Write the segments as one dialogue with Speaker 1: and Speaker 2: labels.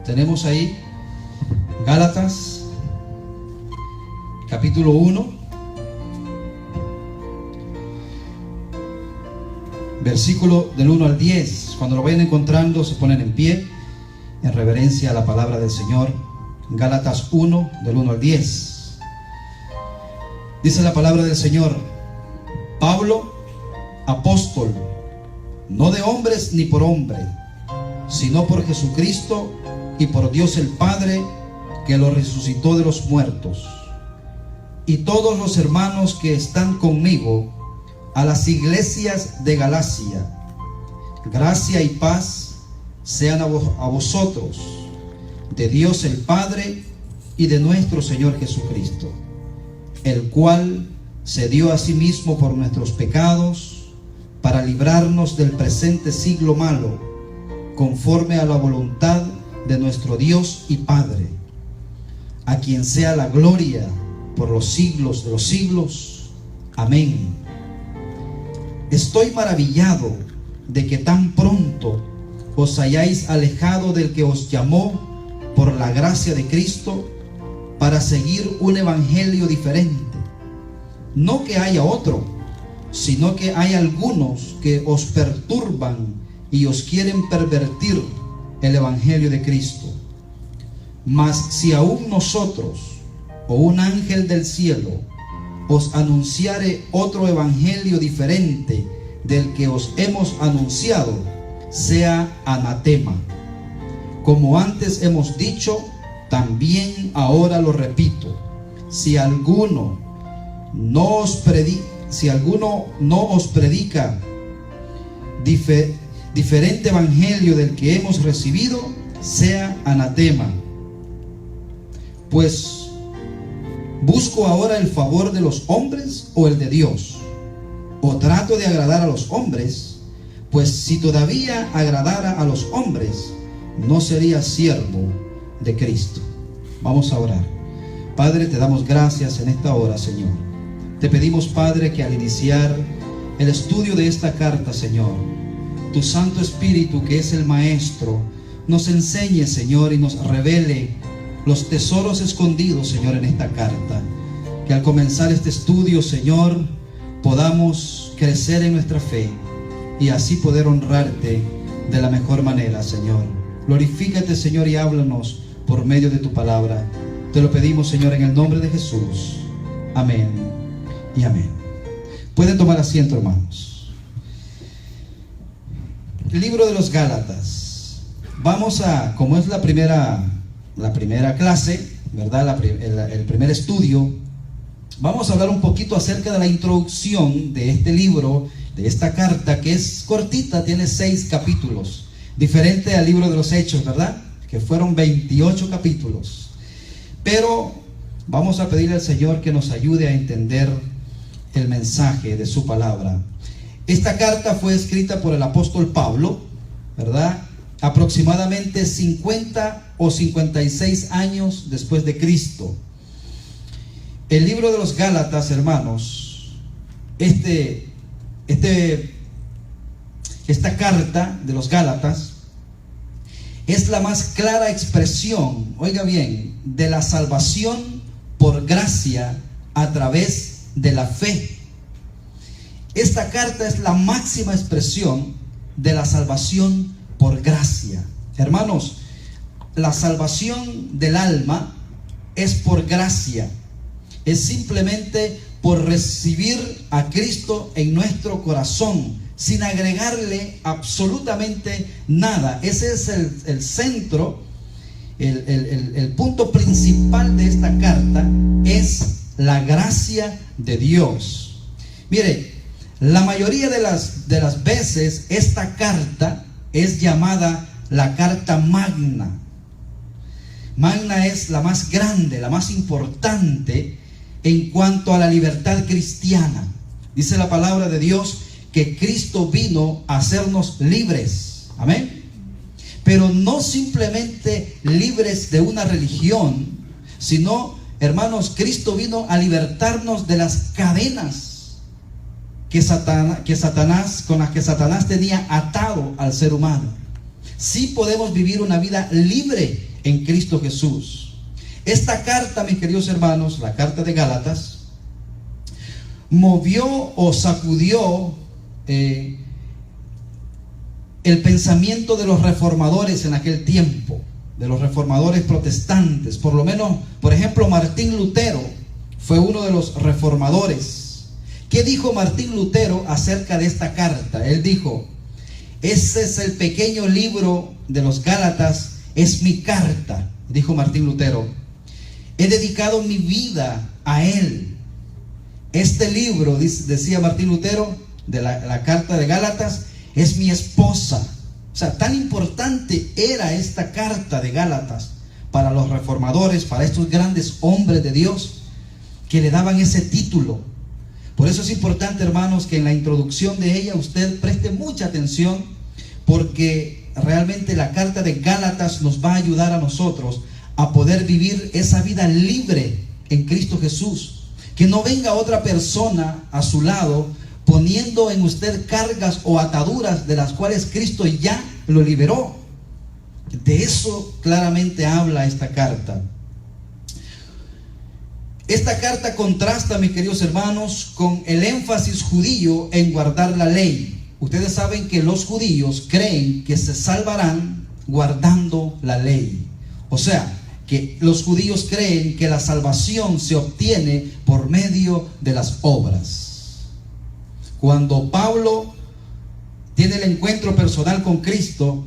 Speaker 1: Tenemos ahí Gálatas capítulo 1, versículo del 1 al 10. Cuando lo vayan encontrando, se ponen en pie en reverencia a la palabra del Señor. Gálatas 1, del 1 al 10. Dice la palabra del Señor: Pablo, apóstol, no de hombres ni por hombre, sino por Jesucristo y por Dios el Padre, que lo resucitó de los muertos, y todos los hermanos que están conmigo, a las iglesias de Galacia. Gracia y paz sean a vosotros, de Dios el Padre y de nuestro Señor Jesucristo, el cual se dio a sí mismo por nuestros pecados, para librarnos del presente siglo malo, conforme a la voluntad de nuestro Dios y Padre, a quien sea la gloria por los siglos de los siglos. Amén. Estoy maravillado de que tan pronto os hayáis alejado del que os llamó por la gracia de Cristo para seguir un evangelio diferente. No que haya otro, sino que hay algunos que os perturban y os quieren pervertir el evangelio de Cristo. Mas si aún nosotros o un ángel del cielo os anunciare otro evangelio diferente del que os hemos anunciado, sea anatema. Como antes hemos dicho, también ahora lo repito: si alguno no os predica diferente evangelio del que hemos recibido, sea anatema. Pues, ¿busco ahora el favor de los hombres o el de Dios? ¿O trato de agradar a los hombres? Pues si todavía agradara a los hombres, no sería siervo de Cristo. Vamos a orar. Padre, te damos gracias en esta hora, Señor. Te pedimos, Padre, que al iniciar el estudio de esta carta, Señor, tu Santo Espíritu, que es el Maestro, nos enseñe, Señor, y nos revele los tesoros escondidos, Señor, en esta carta. Que al comenzar este estudio, Señor, podamos crecer en nuestra fe y así poder honrarte de la mejor manera, Señor. Glorifícate, Señor, y háblanos por medio de tu palabra. Te lo pedimos, Señor, en el nombre de Jesús. Amén y amén. Pueden tomar asiento, hermanos. El libro de los Gálatas. Vamos a, como es la primera clase, ¿verdad? El primer estudio, vamos a hablar un poquito acerca de la introducción de este libro, de esta carta, que es cortita, tiene 6 capítulos, diferente al libro de los Hechos, ¿verdad? Que fueron 28 capítulos. Pero vamos a pedirle al Señor que nos ayude a entender el mensaje de su palabra. Esta carta fue escrita por el apóstol Pablo, ¿verdad? Aproximadamente 50 o 56 años después de Cristo. El libro de los Gálatas, hermanos, esta carta de los Gálatas es la más clara expresión, oiga bien, de la salvación por gracia a través de la fe. Esta carta es la máxima expresión de la salvación por gracia. Hermanos, la salvación del alma es por gracia. Es simplemente por recibir a Cristo en nuestro corazón, sin agregarle absolutamente nada. Ese es el centro, el punto principal de esta carta, es la gracia de Dios. Mire, la mayoría de las veces esta carta es llamada la carta magna. Magna es la más grande, la más importante en cuanto a la libertad cristiana. Dice la palabra de Dios que Cristo vino a hacernos libres. Amén. Pero no simplemente libres de una religión, sino, hermanos, Cristo vino a libertarnos de las cadenas con las que Satanás tenía atado al ser humano. Sí podemos vivir una vida libre en Cristo Jesús. Esta carta, mis queridos hermanos, la carta de Gálatas, movió o sacudió el pensamiento de los reformadores en aquel tiempo, de los reformadores protestantes. Por lo menos, por ejemplo, Martín Lutero fue uno de los reformadores. ¿Qué dijo Martín Lutero acerca de esta carta? Él dijo: ese es el pequeño libro de los Gálatas, es mi carta, dijo Martín Lutero. He dedicado mi vida a él. Este libro, decía Martín Lutero, de la carta de Gálatas, es mi esposa. O sea, tan importante era esta carta de Gálatas para los reformadores, para estos grandes hombres de Dios, que le daban ese título. Por eso es importante, hermanos, que en la introducción de ella usted preste mucha atención, porque realmente la carta de Gálatas nos va a ayudar a nosotros a poder vivir esa vida libre en Cristo Jesús. Que no venga otra persona a su lado poniendo en usted cargas o ataduras de las cuales Cristo ya lo liberó. De eso claramente habla esta carta. Esta carta contrasta, mis queridos hermanos, con el énfasis judío en guardar la ley. Ustedes saben que los judíos creen que se salvarán guardando la ley. O sea, que los judíos creen que la salvación se obtiene por medio de las obras. Cuando Pablo tiene el encuentro personal con Cristo,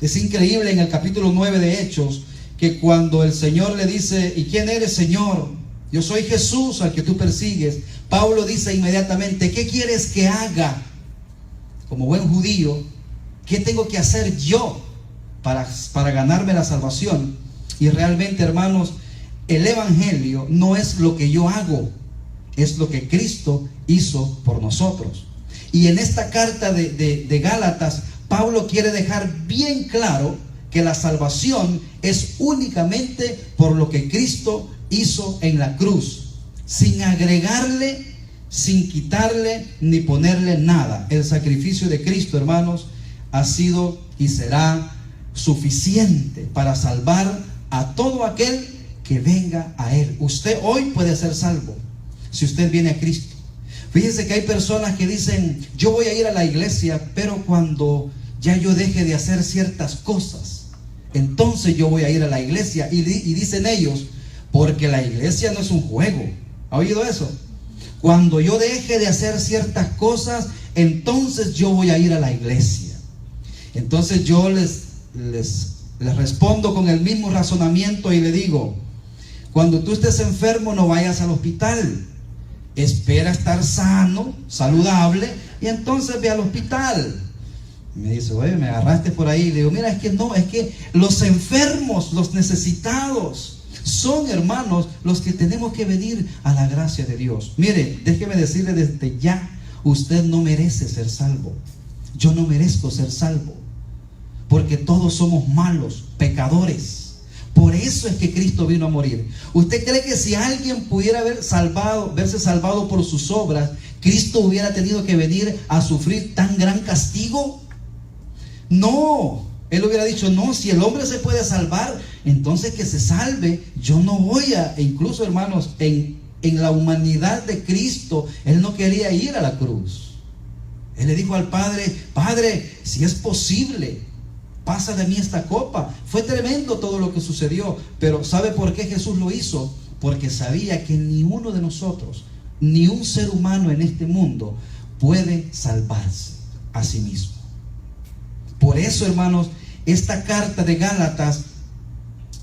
Speaker 1: es increíble en el capítulo 9 de Hechos, que cuando el Señor le dice: ¿y quién eres, Señor? Yo soy Jesús al que tú persigues. Pablo dice inmediatamente: ¿qué quieres que haga? Como buen judío, ¿qué tengo que hacer yo para ganarme la salvación? Y realmente, hermanos, el evangelio no es lo que yo hago, es lo que Cristo hizo por nosotros. Y en esta carta de Gálatas, Pablo quiere dejar bien claro que la salvación es únicamente por lo que Cristo hizo en la cruz, sin agregarle, sin quitarle ni ponerle nada. El sacrificio de Cristo, hermanos, ha sido y será suficiente para salvar a todo aquel que venga a Él. Usted hoy puede ser salvo si usted viene a Cristo. Fíjense que hay personas que dicen: yo voy a ir a la iglesia, pero cuando ya yo deje de hacer ciertas cosas, entonces yo voy a ir a la iglesia. Y dicen ellos: porque la iglesia no es un juego. ¿Ha oído eso? Cuando yo deje de hacer ciertas cosas, entonces yo voy a ir a la iglesia. Entonces yo les respondo con el mismo razonamiento y le digo: cuando tú estés enfermo, no vayas al hospital. Espera estar sano, saludable, y entonces ve al hospital. Me dice: oye, me agarraste por ahí. Le digo: mira, es que no, es que los enfermos, los necesitados son, hermanos, los que tenemos que venir a la gracia de Dios. Mire, déjeme decirle desde ya: usted no merece ser salvo. Yo no merezco ser salvo, porque todos somos malos, pecadores. Por eso es que Cristo vino a morir. ¿Usted cree que si alguien pudiera verse salvado por sus obras, Cristo hubiera tenido que venir a sufrir tan gran castigo? No. Él hubiera dicho: no, si el hombre se puede salvar, entonces que se salve. Yo no voy a... E incluso, hermanos, en la humanidad de Cristo, Él no quería ir a la cruz. Él le dijo al Padre: Padre, si es posible, pasa de mí esta copa. Fue tremendo todo lo que sucedió. Pero ¿sabe por qué Jesús lo hizo? Porque sabía que ni uno de nosotros, ni un ser humano en este mundo, puede salvarse a sí mismo. Por eso, hermanos, esta carta de Gálatas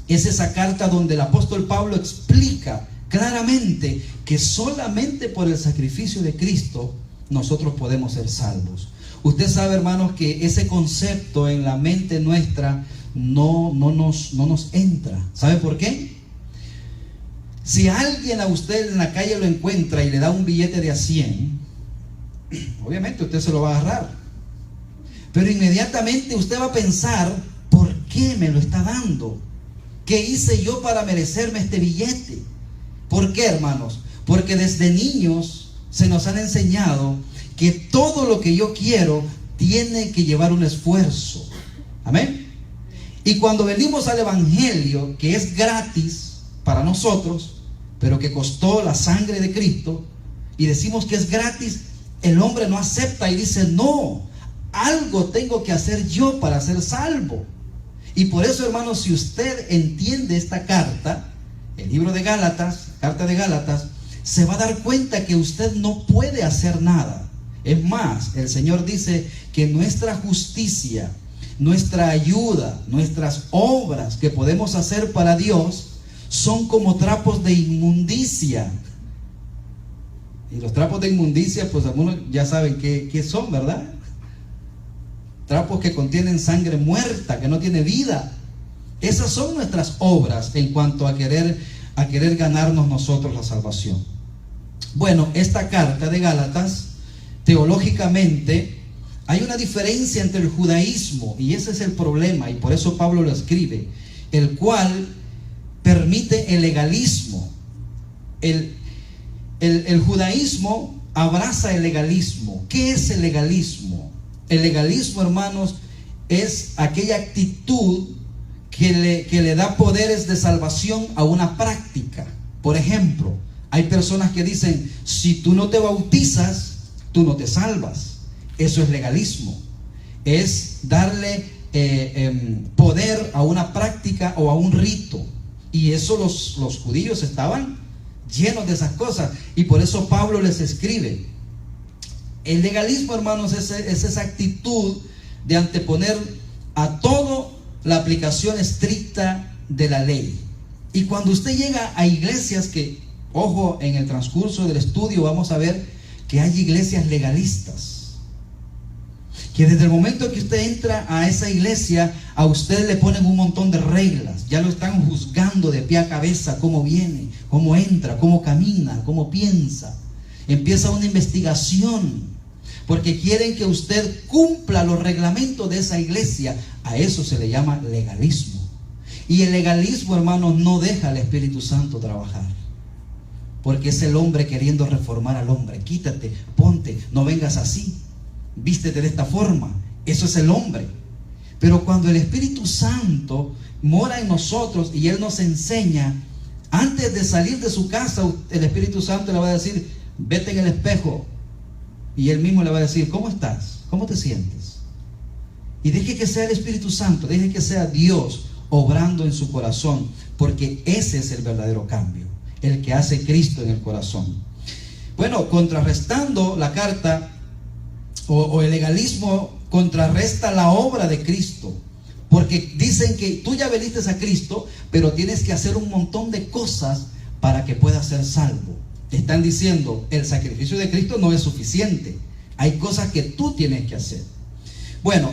Speaker 1: es esa carta donde el apóstol Pablo explica claramente que solamente por el sacrificio de Cristo nosotros podemos ser salvos. Usted sabe, hermanos, que ese concepto en la mente nuestra no nos entra. ¿Sabe por qué? Si alguien a usted en la calle lo encuentra y le da un billete de a 100, obviamente usted se lo va a agarrar. Pero inmediatamente usted va a pensar: ¿por qué me lo está dando? ¿Qué hice yo para merecerme este billete? ¿Por qué, hermanos? Porque desde niños se nos han enseñado que todo lo que yo quiero tiene que llevar un esfuerzo. Amén. Y cuando venimos al Evangelio, que es gratis para nosotros, pero que costó la sangre de Cristo, y decimos que es gratis, el hombre no acepta y dice, no, algo tengo que hacer yo para ser salvo. Y por eso, hermanos, si usted entiende esta carta, el libro de Gálatas, carta de Gálatas, se va a dar cuenta que usted no puede hacer nada. Es más, el Señor dice que nuestra justicia, nuestra ayuda, nuestras obras que podemos hacer para Dios son como trapos de inmundicia. Y los trapos de inmundicia, pues algunos ya saben qué son, ¿verdad? Trapos que contienen sangre muerta, que no tiene vida. Esas son nuestras obras en cuanto a querer ganarnos nosotros la salvación. Bueno, esta carta de Gálatas, teológicamente, hay una diferencia entre el judaísmo, y ese es el problema, y por eso Pablo lo escribe, el cual permite el legalismo. El judaísmo abraza el legalismo. ¿Qué es el legalismo? El legalismo, hermanos, es aquella actitud que le da poderes de salvación a una práctica. Por ejemplo, hay personas que dicen, si tú no te bautizas, tú no te salvas. Eso es legalismo. Es darle poder a una práctica o a un rito. Y eso los judíos estaban llenos de esas cosas. Y por eso Pablo les escribe. El legalismo, hermanos, es esa actitud de anteponer a todo la aplicación estricta de la ley. Y cuando usted llega a iglesias que, ojo, en el transcurso del estudio vamos a ver que hay iglesias legalistas, que desde el momento que usted entra a esa iglesia, a usted le ponen un montón de reglas, ya lo están juzgando de pie a cabeza, cómo viene, cómo entra, cómo camina, cómo piensa. Empieza una investigación, porque quieren que usted cumpla los reglamentos de esa iglesia. A eso se le llama legalismo. Y el legalismo, hermanos, no deja al Espíritu Santo trabajar, porque es el hombre queriendo reformar al hombre. Quítate, ponte, no vengas así, vístete de esta forma. Eso es el hombre. Pero cuando el Espíritu Santo mora en nosotros y Él nos enseña, antes de salir de su casa, el Espíritu Santo le va a decir, vete en el espejo. Y Él mismo le va a decir, ¿cómo estás? ¿Cómo te sientes? Y deje que sea el Espíritu Santo, deje que sea Dios obrando en su corazón, porque ese es el verdadero cambio, el que hace Cristo en el corazón. Bueno, contrarrestando la carta o el legalismo contrarresta la obra de Cristo, porque dicen que tú ya veniste a Cristo, pero tienes que hacer un montón de cosas para que puedas ser salvo. Están diciendo, el sacrificio de Cristo no es suficiente, hay cosas que tú tienes que hacer. Bueno,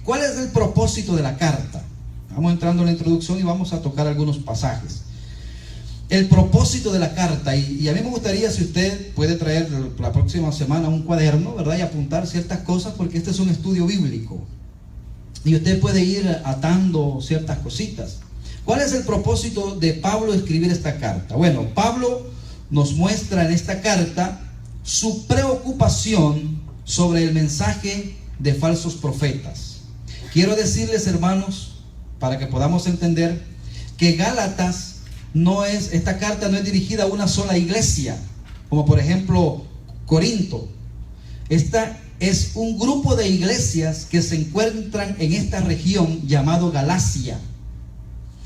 Speaker 1: ¿cuál es el propósito de la carta? Vamos entrando en la introducción y vamos a tocar algunos pasajes. El propósito de la carta, y a mí me gustaría, si usted puede traer la próxima semana un cuaderno, ¿verdad? Y apuntar ciertas cosas, porque este es un estudio bíblico y usted puede ir atando ciertas cositas. ¿Cuál es el propósito de Pablo escribir esta carta? Bueno, Pablo nos muestra en esta carta su preocupación sobre el mensaje de falsos profetas. Quiero decirles, hermanos, para que podamos entender, que Gálatas esta carta no es dirigida a una sola iglesia, como por ejemplo Corinto. Esta es un grupo de iglesias que se encuentran en esta región llamado Galacia.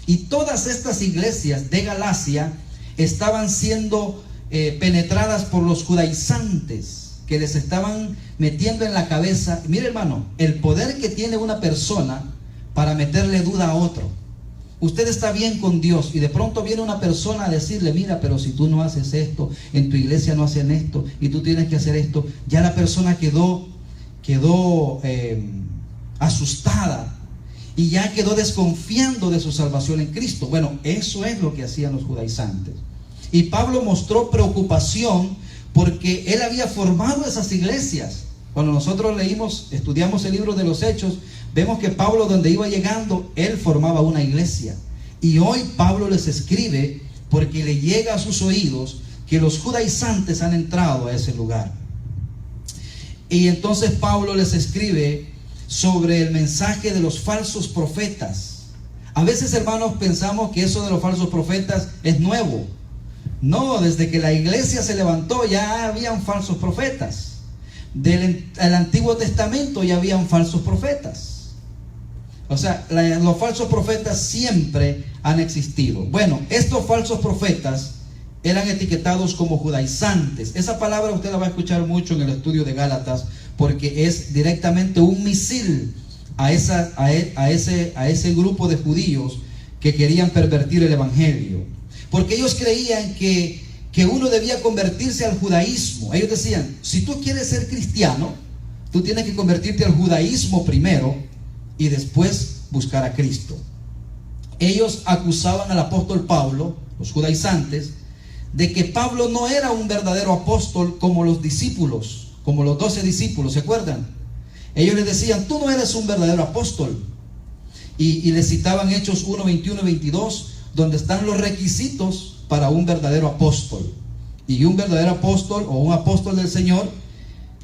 Speaker 1: Y todas estas iglesias de Galacia estaban siendo penetradas por los judaizantes, que les estaban metiendo en la cabeza. Mire, hermano, el poder que tiene una persona para meterle duda a otro. Usted está bien con Dios y de pronto viene una persona a decirle, mira, pero si tú no haces esto, en tu iglesia no hacen esto y tú tienes que hacer esto. Ya la persona quedó asustada y ya quedó desconfiando de su salvación en Cristo. Bueno, eso es lo que hacían los judaizantes. Y Pablo mostró preocupación porque él había formado esas iglesias. Cuando nosotros estudiamos el libro de los Hechos, vemos que Pablo, donde iba llegando, él formaba una iglesia. Y hoy Pablo les escribe porque le llega a sus oídos que los judaizantes han entrado a ese lugar. Y entonces Pablo les escribe sobre el mensaje de los falsos profetas. A veces, hermanos, pensamos que eso de los falsos profetas es nuevo. No, desde que la iglesia se levantó ya habían falsos profetas. Del Antiguo Testamento ya habían falsos profetas. O sea, los falsos profetas siempre han existido. Bueno, estos falsos profetas eran etiquetados como judaizantes. Esa palabra usted la va a escuchar mucho en el estudio de Gálatas, porque es directamente un misil a ese grupo de judíos que querían pervertir el evangelio. Porque ellos creían que uno debía convertirse al judaísmo. Ellos decían, si tú quieres ser cristiano, tú tienes que convertirte al judaísmo primero y después buscar a Cristo. Ellos acusaban al apóstol Pablo, los judaizantes, de que Pablo no era un verdadero apóstol como los discípulos, como los 12 discípulos, ¿se acuerdan? Ellos les decían, tú no eres un verdadero apóstol. Y les citaban Hechos 1, 21 y 22, donde están los requisitos para un verdadero apóstol. Y un verdadero apóstol o un apóstol del Señor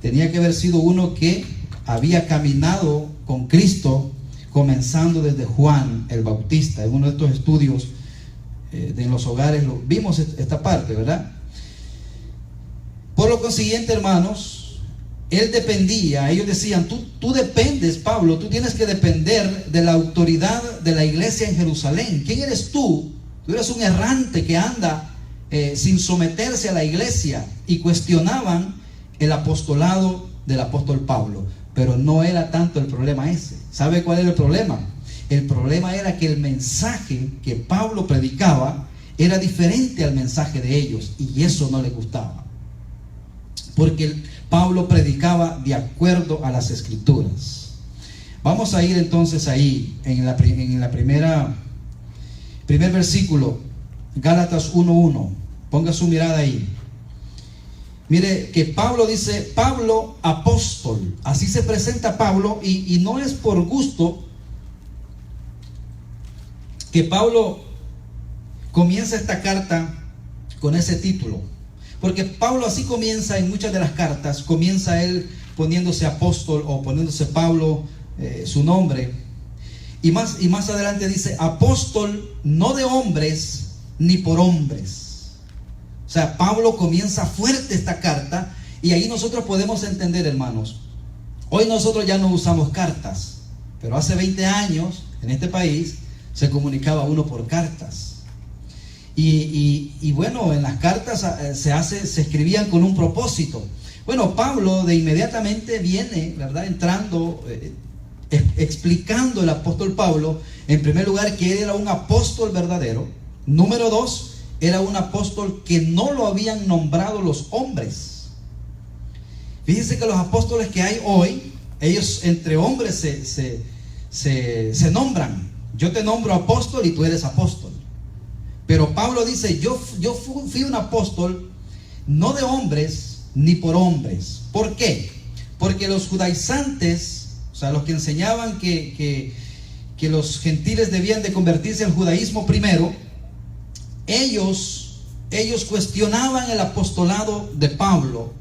Speaker 1: tenía que haber sido uno que había caminado con Cristo, comenzando desde Juan el Bautista. En uno de estos estudios en los hogares vimos esta parte, ¿verdad? Por lo consiguiente, hermanos, él dependía. Ellos decían, tú dependes, Pablo, tú tienes que depender de la autoridad de la iglesia en Jerusalén. ¿Quién eres tú? Tú eres un errante que anda sin someterse a la iglesia. Y cuestionaban el apostolado del apóstol Pablo. Pero no era tanto el problema ese. ¿Sabe cuál era el problema? El problema era que el mensaje que Pablo predicaba era diferente al mensaje de ellos, y eso no les gustaba. Porque Pablo predicaba de acuerdo a las escrituras. Vamos a ir entonces ahí en primer versículo, Gálatas 1:1. Ponga su mirada ahí. Mire que Pablo dice, Pablo apóstol. Así se presenta Pablo, y no es por gusto que Pablo comienza esta carta con ese título. Porque Pablo así comienza en muchas de las cartas. Comienza él poniéndose apóstol o poniéndose Pablo, su nombre. Y más adelante dice, apóstol no de hombres ni por hombres. O sea, Pablo comienza fuerte esta carta, y ahí nosotros podemos entender, hermanos. Hoy nosotros ya no usamos cartas, pero hace 20 años en este país se comunicaba uno por cartas. Y bueno, en las cartas se escribían con un propósito. Bueno, Pablo de inmediatamente viene, ¿verdad?, entrando, explicando el apóstol Pablo, en primer lugar, que él era un apóstol verdadero. Número 2, era un apóstol que no lo habían nombrado los hombres. Fíjense que los apóstoles que hay hoy, ellos entre hombres se nombran. Yo te nombro apóstol y tú eres apóstol. Pero Pablo dice, yo fui un apóstol no de hombres ni por hombres. ¿Por qué? Porque los judaizantes, o sea, los que enseñaban que los gentiles debían de convertirse al judaísmo primero, ellos cuestionaban el apostolado de Pablo,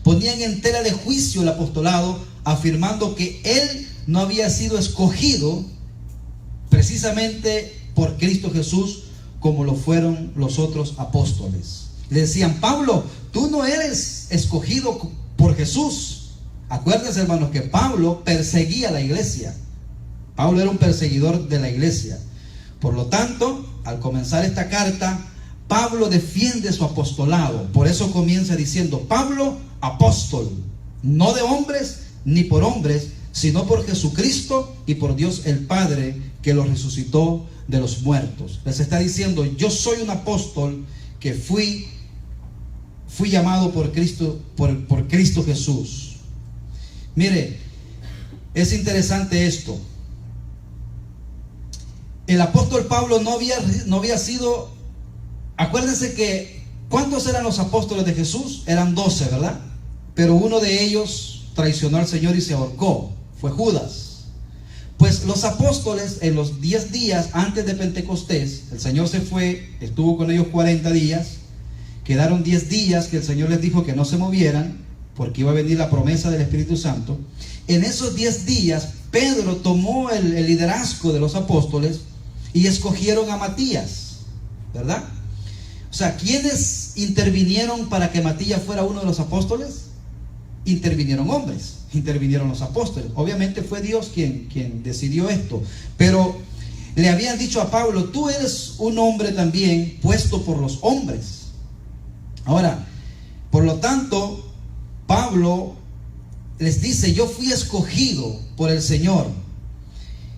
Speaker 1: ponían en tela de juicio el apostolado, afirmando que él no había sido escogido precisamente por Cristo Jesús como lo fueron los otros apóstoles. Le decían, Pablo, tú no eres escogido por Jesús. Acuérdense, hermanos, que Pablo perseguía a la iglesia. Pablo era un perseguidor de la iglesia. Por lo tanto, al comenzar esta carta, Pablo defiende su apostolado. Por eso comienza diciendo, Pablo, apóstol, no de hombres ni por hombres, sino por Jesucristo y por Dios el Padre, que lo resucitó de los muertos. Les está diciendo, yo soy un apóstol que fui llamado por Cristo, por Cristo Jesús. Mire, es interesante esto. El apóstol Pablo no había sido, acuérdense que, ¿cuántos eran los apóstoles de Jesús? Eran 12, ¿verdad? Pero uno de ellos traicionó al Señor y se ahorcó, fue Judas. Pues los apóstoles, en los 10 días antes de Pentecostés, el Señor se fue, estuvo con ellos 40 días, quedaron 10 días que el Señor les dijo que no se movieran, porque iba a venir la promesa del Espíritu Santo. En esos 10 días, Pedro tomó el liderazgo de los apóstoles y escogieron a Matías, ¿verdad? O sea, ¿quiénes intervinieron para que Matías fuera uno de los apóstoles? Intervinieron hombres, intervinieron los apóstoles. Obviamente fue Dios quien decidió esto, pero le habían dicho a Pablo: tú eres un hombre también puesto por los hombres. Ahora, por lo tanto, Pablo les dice: yo fui escogido por el Señor.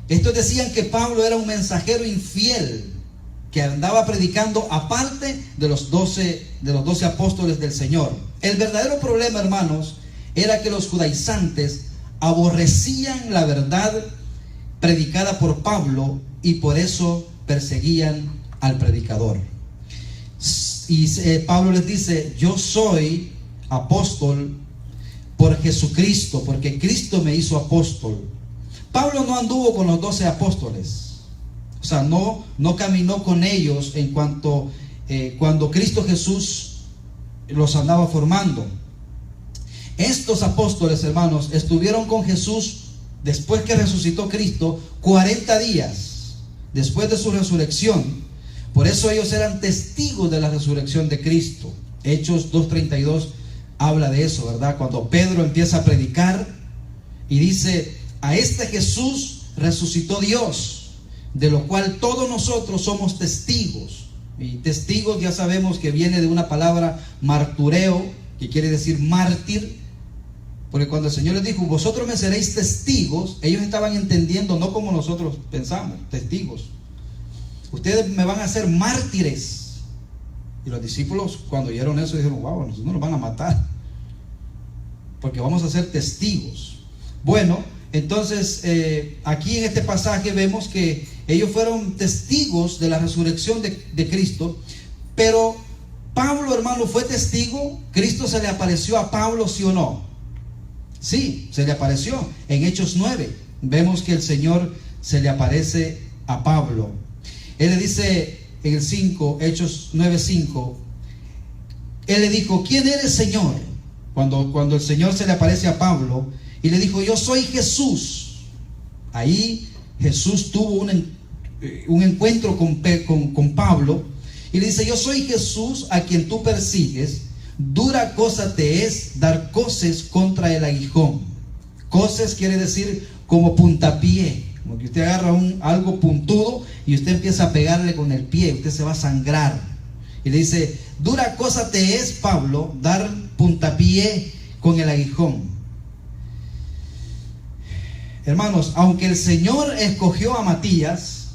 Speaker 1: Estos decían que Pablo era un mensajero infiel que andaba predicando aparte de los 12 apóstoles del Señor. El verdadero problema, hermanos, era que los judaizantes aborrecían la verdad predicada por Pablo y por eso perseguían al predicador. Y Pablo les dice: yo soy apóstol por Jesucristo, porque Cristo me hizo apóstol. Pablo no anduvo con los 12 apóstoles, o sea, no caminó con ellos en cuanto cuando Cristo Jesús los andaba formando. Estos apóstoles, hermanos, estuvieron con Jesús después que resucitó Cristo 40 días después de su resurrección. Por eso ellos eran testigos de la resurrección de Cristo. Hechos 2:32 habla de eso, ¿verdad? Cuando Pedro empieza a predicar y dice: a este Jesús resucitó Dios, de lo cual todos nosotros somos testigos. Y testigos ya sabemos que viene de una palabra martureo, que quiere decir mártir, porque cuando el Señor les dijo: vosotros me seréis testigos, ellos estaban entendiendo no como nosotros pensamos, testigos. Ustedes me van a hacer mártires. Y los discípulos, cuando oyeron eso, dijeron: wow, nosotros nos van a matar, porque vamos a ser testigos. Bueno, entonces aquí en este pasaje vemos que ellos fueron testigos de la resurrección de Cristo. Pero Pablo, hermano, fue testigo. ¿Cristo se le apareció a Pablo, sí o no? Sí, se le apareció. En Hechos 9 vemos que el Señor se le aparece a Pablo. Él le dice en el 5, Hechos 9:5, él le dijo: ¿quién eres, Señor? Cuando el Señor se le aparece a Pablo, y le dijo: yo soy Jesús. Ahí Jesús tuvo un encuentro con Pablo, y le dice: yo soy Jesús a quien tú persigues. Dura cosa te es dar coces contra el aguijón. Coces quiere decir como puntapié, como que usted agarra algo puntudo y usted empieza a pegarle con el pie, usted se va a sangrar. Y le dice: dura cosa te es, Pablo, dar puntapié con el aguijón. Hermanos, aunque el Señor escogió a Matías,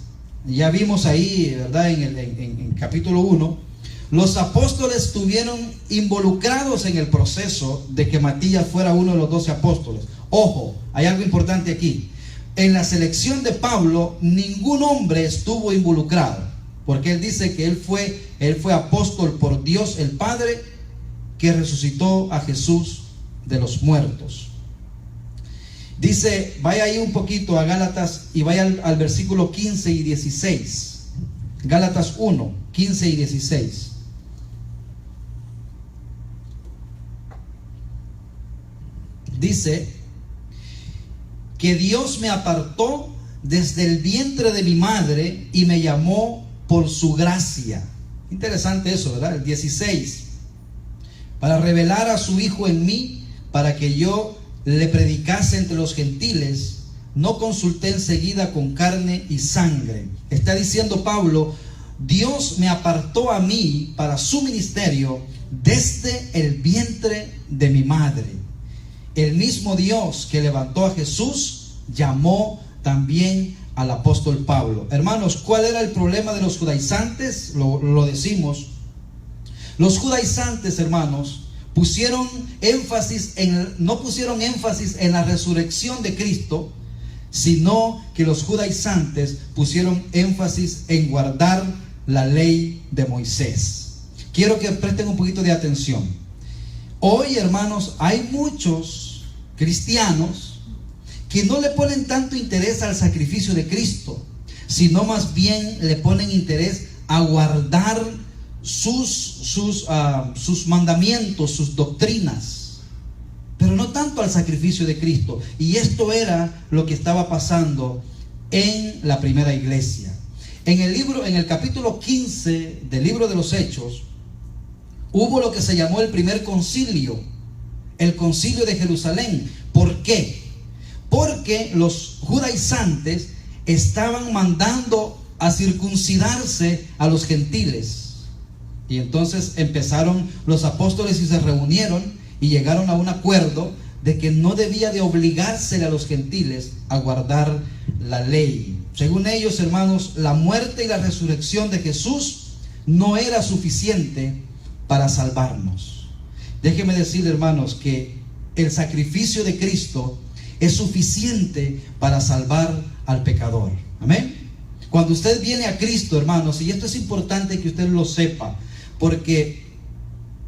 Speaker 1: ya vimos ahí, ¿verdad? En capítulo 1, los apóstoles estuvieron involucrados en el proceso de que Matías fuera uno de los 12 apóstoles. Ojo, hay algo importante aquí. En la selección de Pablo, ningún hombre estuvo involucrado, porque él dice que él fue apóstol por Dios el Padre, que resucitó a Jesús de los muertos. Dice, vaya ahí un poquito a Gálatas y vaya al versículo 15 y 16. Gálatas 1, 15 y 16. Dice que Dios me apartó desde el vientre de mi madre y me llamó por su gracia. Interesante eso, ¿verdad? El 16. Para revelar a su Hijo en mí, para que yo le predicase entre los gentiles. No consulté enseguida con carne y sangre. Está diciendo Pablo: Dios me apartó a mí para su ministerio desde el vientre de mi madre. El mismo Dios que levantó a Jesús llamó también al apóstol Pablo. Hermanos, ¿cuál era el problema de los judaizantes? Lo decimos. Los judaizantes, hermanos, no pusieron énfasis en la resurrección de Cristo, sino que los judaizantes pusieron énfasis en guardar la ley de Moisés. Quiero que presten un poquito de atención. Hoy, hermanos, hay muchos cristianos que no le ponen tanto interés al sacrificio de Cristo, sino más bien le ponen interés a guardar sus mandamientos, sus doctrinas, pero no tanto al sacrificio de Cristo. Y esto era lo que estaba pasando en la primera iglesia. En el capítulo 15 del libro de los Hechos, hubo lo que se llamó el primer concilio, el concilio de Jerusalén. ¿Por qué? Porque los judaizantes estaban mandando a circuncidarse a los gentiles. Y entonces empezaron los apóstoles y se reunieron y llegaron a un acuerdo de que no debía de obligársele a los gentiles a guardar la ley. Según ellos, hermanos, la muerte y la resurrección de Jesús no era suficiente para salvarnos. Déjenme decirle, hermanos, que el sacrificio de Cristo es suficiente para salvar al pecador. Amén. Cuando usted viene a Cristo, hermanos, y esto es importante que usted lo sepa, porque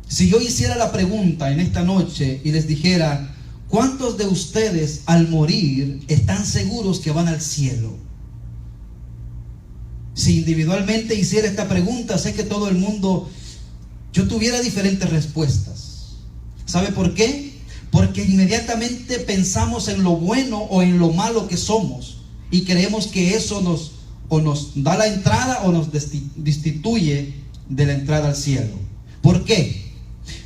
Speaker 1: si yo hiciera la pregunta en esta noche y les dijera, ¿cuántos de ustedes al morir están seguros que van al cielo? Si individualmente hiciera esta pregunta, sé que todo el mundo, yo tuviera diferentes respuestas. ¿Sabe por qué? Porque inmediatamente pensamos en lo bueno o en lo malo que somos y creemos que eso nos da la entrada o nos destituye de la entrada al cielo. ¿Por qué?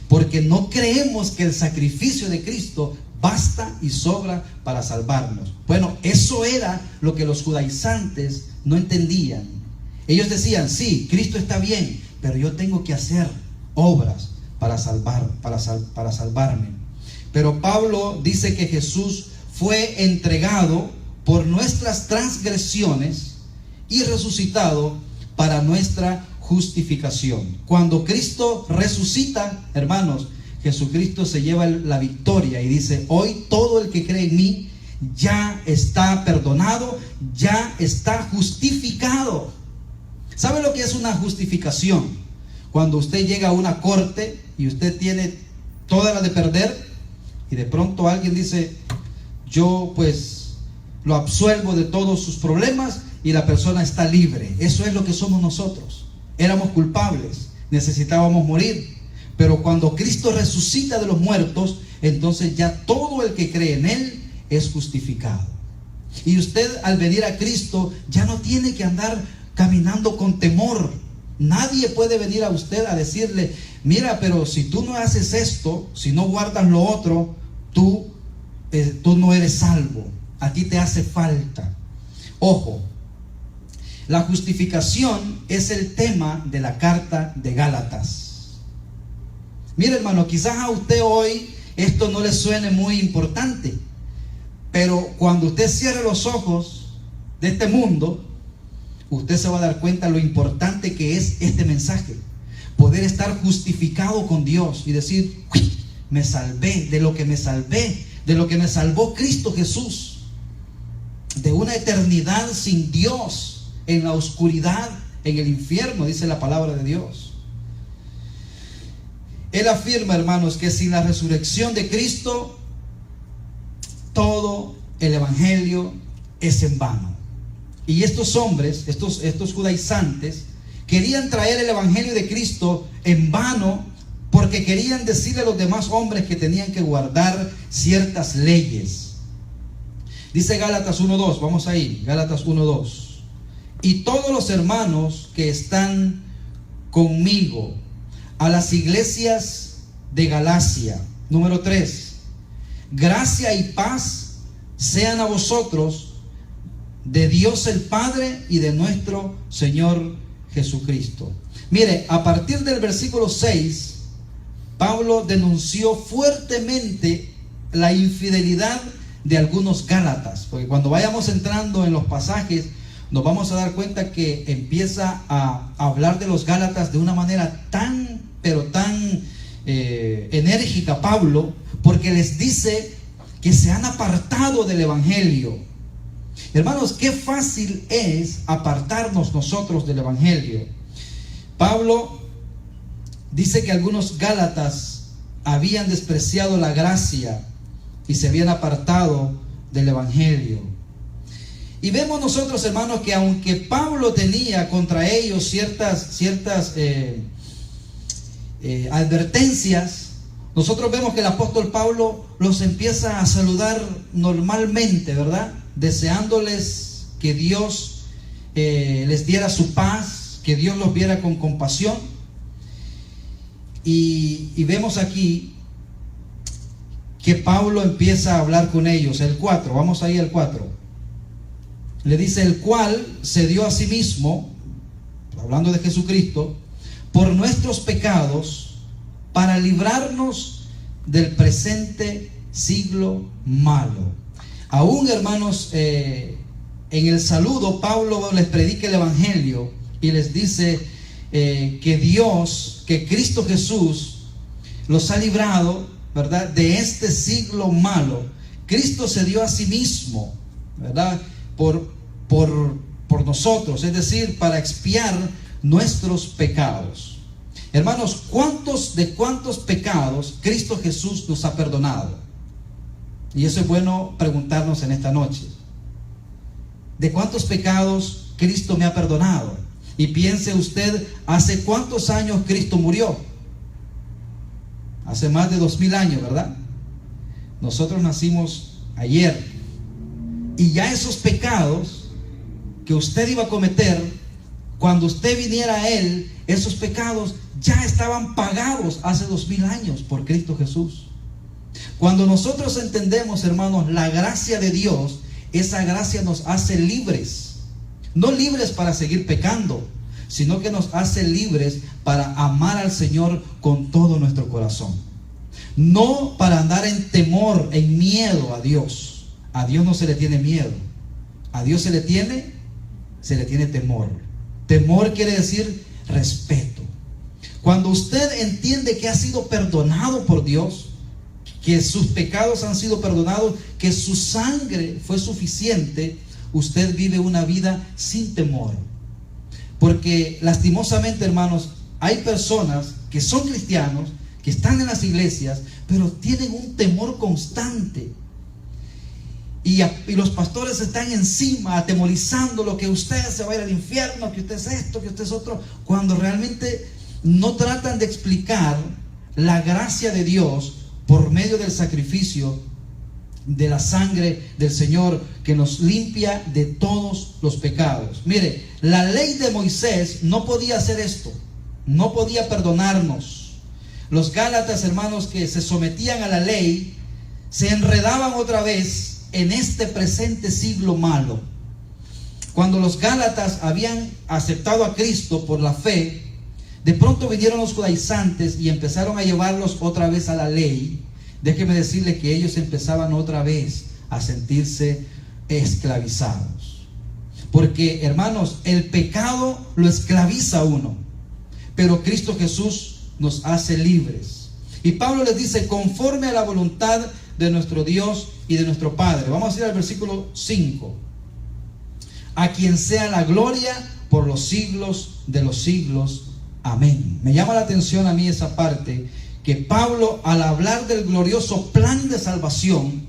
Speaker 1: Porque no creemos que el sacrificio de Cristo basta y sobra para salvarnos. Bueno, eso era lo que los judaizantes no entendían. Ellos decían, sí, Cristo está bien, pero yo tengo que hacer obras para salvarme. Pero Pablo dice que Jesús fue entregado por nuestras transgresiones y resucitado para nuestra justificación. Cuando Cristo resucita, hermanos, Jesucristo se lleva la victoria y dice, hoy todo el que cree en mí ya está perdonado, ya está justificado. ¿Sabe lo que es una justificación? Cuando usted llega a una corte y usted tiene toda la de perder y de pronto alguien dice, yo pues lo absuelvo de todos sus problemas y la persona está libre. Eso es lo que somos nosotros. Éramos culpables, necesitábamos morir, pero cuando Cristo resucita de los muertos, entonces ya todo el que cree en Él es justificado. Y usted al venir a Cristo ya no tiene que andar caminando con temor. Nadie puede venir a usted a decirle, mira, pero si tú no haces esto, si no guardas lo otro, tú no eres salvo, a ti te hace falta. Ojo, la justificación es el tema de la carta de Gálatas. Mire, hermano, quizás a usted hoy esto no le suene muy importante, pero cuando usted cierre los ojos de este mundo, usted se va a dar cuenta lo importante que es este mensaje. Poder estar justificado con Dios y decir, me salvé, de lo que me salvó Cristo Jesús, de una eternidad sin Dios, en la oscuridad, en el infierno, dice la palabra de Dios. Él afirma, hermanos, que sin la resurrección de Cristo, todo el evangelio es en vano. Y estos hombres, estos judaizantes, querían traer el evangelio de Cristo en vano porque querían decirle a los demás hombres que tenían que guardar ciertas leyes. Dice Gálatas 1:2, vamos ahí, Gálatas 1:2. Y todos los hermanos que están conmigo a las iglesias de Galacia. Número 3. Gracia y paz sean a vosotros de Dios el Padre y de nuestro Señor Jesucristo. Mire, a partir del versículo 6, Pablo denunció fuertemente la infidelidad de algunos gálatas, porque cuando vayamos entrando en los pasajes nos vamos a dar cuenta que empieza a hablar de los gálatas de una manera tan enérgica Pablo, porque les dice que se han apartado del evangelio. Hermanos, qué fácil es apartarnos nosotros del evangelio. Pablo dice que algunos gálatas habían despreciado la gracia y se habían apartado del evangelio. Y vemos nosotros, hermanos, que aunque Pablo tenía contra ellos ciertas advertencias, nosotros vemos que el apóstol Pablo los empieza a saludar normalmente, ¿verdad? Deseándoles que Dios les diera su paz, que Dios los viera con compasión. Y vemos aquí que Pablo empieza a hablar con ellos. El 4, vamos ahí al 4. Le dice: el cual se dio a sí mismo, hablando de Jesucristo, por nuestros pecados, para librarnos del presente siglo malo. Aún, hermanos, en el saludo Pablo les predica el evangelio y les dice que Dios, que Cristo Jesús los ha librado, ¿verdad?, de este siglo malo. Cristo se dio a sí mismo, ¿verdad?, por nosotros, es decir, para expiar nuestros pecados. Hermanos, ¿de cuántos pecados Cristo Jesús nos ha perdonado? Y eso es bueno preguntarnos en esta noche. ¿De cuántos pecados Cristo me ha perdonado? Y piense usted, ¿hace cuántos años Cristo murió? Hace más de 2000 años, ¿verdad? Nosotros nacimos ayer. Y ya esos pecados que usted iba a cometer, cuando usted viniera a Él, esos pecados ya estaban pagados hace 2000 años por Cristo Jesús. Cuando nosotros entendemos, hermanos, la gracia de Dios, esa gracia nos hace libres. No libres para seguir pecando, sino que nos hace libres para amar al Señor con todo nuestro corazón. No para andar en temor, en miedo a Dios. A Dios no se le tiene miedo. A Dios se le tiene temor. Temor quiere decir respeto. Cuando usted entiende que ha sido perdonado por Dios, que sus pecados han sido perdonados, que su sangre fue suficiente, usted vive una vida sin temor. Porque lastimosamente, hermanos, hay personas que son cristianos, que están en las iglesias, pero tienen un temor constante. Y los pastores están encima, atemorizando lo que usted se va a ir al infierno, que usted es esto, que usted es otro, cuando realmente no tratan de explicar la gracia de Dios por medio del sacrificio de la sangre del Señor, que nos limpia de todos los pecados. Mire, la ley de Moisés no podía hacer esto, no podía perdonarnos. Los gálatas, hermanos, que se sometían a la ley, se enredaban otra vez en este presente siglo malo. Cuando los gálatas habían aceptado a Cristo por la fe, de pronto vinieron los judaizantes y empezaron a llevarlos otra vez a la ley. Déjeme decirle que ellos empezaban otra vez a sentirse esclavizados. Porque, hermanos, el pecado lo esclaviza a uno, pero Cristo Jesús nos hace libres. Y Pablo les dice: conforme a la voluntad de nuestro Dios y de nuestro Padre. Vamos a ir al versículo 5. A quien sea la gloria por los siglos de los siglos. Amén. Me llama la atención a mí esa parte, que Pablo, al hablar del glorioso plan de salvación,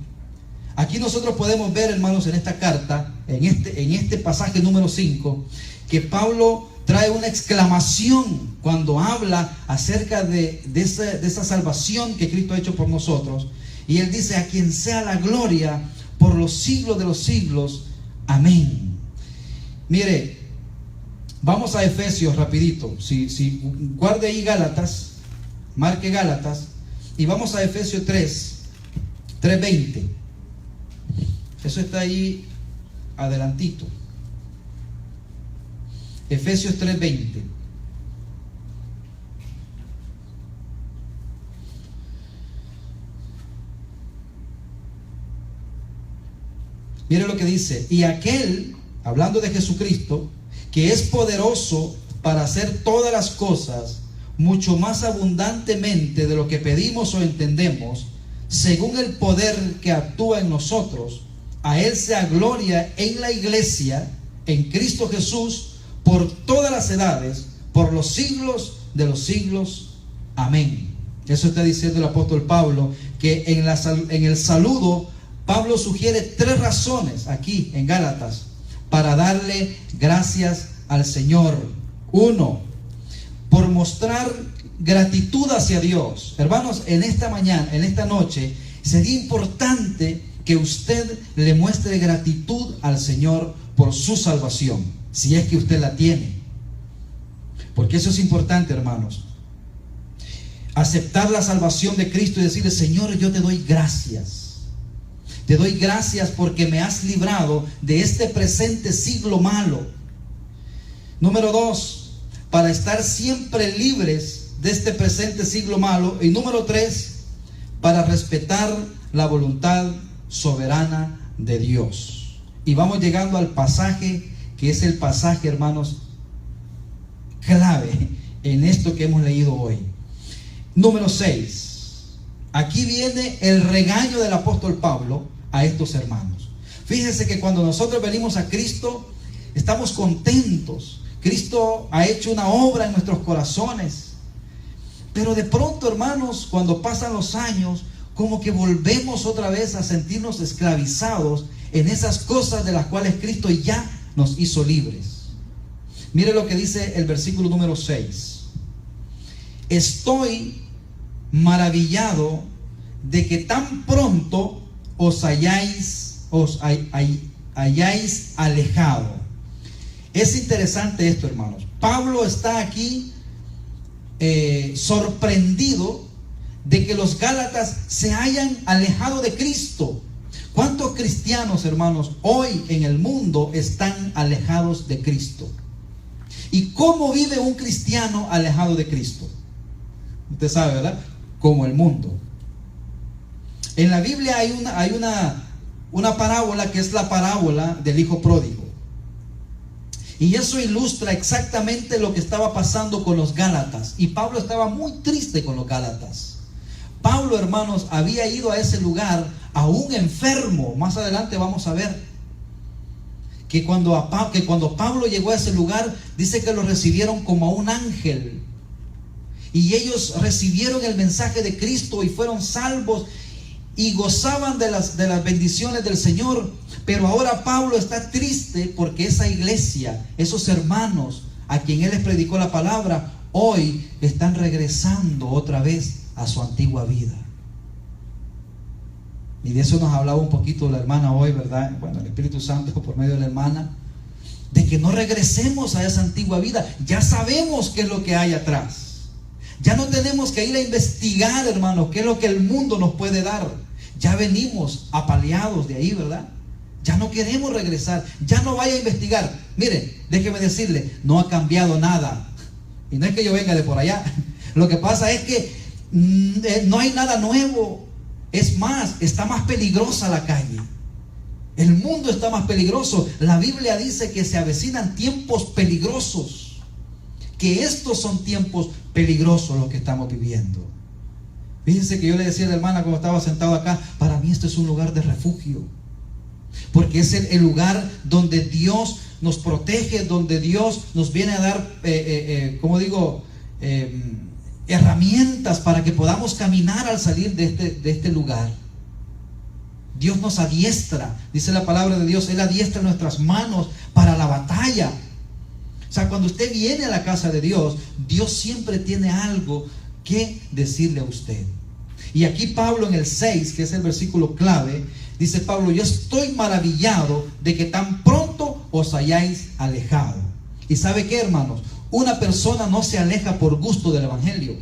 Speaker 1: aquí nosotros podemos ver, hermanos, en esta carta, en este pasaje número 5, que Pablo trae una exclamación cuando habla acerca de esa salvación que Cristo ha hecho por nosotros. Y él dice: a quien sea la gloria por los siglos de los siglos. Amén. Mire, vamos a Efesios rapidito. Si guarde ahí Gálatas, marque Gálatas, y vamos a Efesios 3:20. Eso está ahí adelantito. Efesios 3:20. Mire lo que dice: y aquel, hablando de Jesucristo, que es poderoso para hacer todas las cosas mucho más abundantemente de lo que pedimos o entendemos, según el poder que actúa en nosotros, a Él sea gloria en la iglesia, en Cristo Jesús, por todas las edades, por los siglos de los siglos. Amén. Eso está diciendo el apóstol Pablo, que en el saludo Pablo sugiere 3 razones aquí en Gálatas para darle gracias al Señor. 1, por mostrar gratitud hacia Dios. Hermanos, en esta mañana, en esta noche, sería importante que usted le muestre gratitud al Señor por su salvación. si es que usted la tiene. Porque eso es importante, hermanos. Aceptar la salvación de Cristo y decirle: Señor, yo te doy gracias. Te doy gracias porque me has librado de este presente siglo malo. Número 2, para estar siempre libres de este presente siglo malo. Y número 3, para respetar la voluntad soberana de Dios. Y vamos llegando al pasaje que es el pasaje, hermanos, clave en esto que hemos leído hoy. Número 6. Aquí viene el regaño del apóstol Pablo a estos hermanos. Fíjense que cuando nosotros venimos a Cristo, estamos contentos. Cristo ha hecho una obra en nuestros corazones. Pero de pronto, hermanos, cuando pasan los años, como que volvemos otra vez a sentirnos esclavizados en esas cosas de las cuales Cristo ya nos hizo libres. Mire lo que dice el versículo número 6. Estoy maravillado de que tan pronto os hayáis alejado. Es interesante esto, hermanos. Pablo está aquí sorprendido de que los gálatas se hayan alejado de Cristo. ¿Cuántos cristianos, hermanos, hoy en el mundo están alejados de Cristo? ¿Y cómo vive un cristiano alejado de Cristo? Usted sabe, ¿verdad? Como el mundo. En la Biblia hay una parábola que es la parábola del hijo pródigo. Y eso ilustra exactamente lo que estaba pasando con los gálatas. Y Pablo estaba muy triste con los gálatas. Pablo, hermanos, había ido a ese lugar aún enfermo. Más adelante vamos a ver que cuando Pablo llegó a ese lugar, dice que lo recibieron como a un ángel. Y ellos recibieron el mensaje de Cristo y fueron salvos y gozaban de las bendiciones del Señor. Pero ahora Pablo está triste porque esa iglesia, esos hermanos a quien él les predicó la palabra, hoy están regresando otra vez a su antigua vida. Y de eso nos hablaba un poquito la hermana hoy, ¿verdad? Bueno, el Espíritu Santo por medio de la hermana, de que no regresemos a esa antigua vida. Ya sabemos qué es lo que hay atrás. Ya no tenemos que ir a investigar, hermanos, qué es lo que el mundo nos puede dar. Ya venimos apaleados de ahí, ¿verdad? Ya no queremos regresar. Ya no vaya a investigar. Mire, déjeme decirle, no ha cambiado nada. Y no es que yo venga de por allá. Lo que pasa es que no hay nada nuevo. Es más, está más peligrosa la calle. El mundo está más peligroso. La Biblia dice que se avecinan tiempos peligrosos. Que estos son tiempos peligrosos los que estamos viviendo. Fíjense que yo le decía a la hermana cuando estaba sentado acá, para mí este es un lugar de refugio. Porque es el lugar donde Dios nos protege, donde Dios nos viene a dar, herramientas para que podamos caminar al salir de este lugar. Dios nos adiestra, dice la palabra de Dios, Él adiestra nuestras manos para la batalla. O sea, cuando usted viene a la casa de Dios, Dios siempre tiene algo que decirle a usted. Y aquí Pablo en el 6, que es el versículo clave, dice Pablo: yo estoy maravillado de que tan pronto os hayáis alejado. ¿Y sabe qué, hermanos? Una persona no se aleja por gusto del evangelio.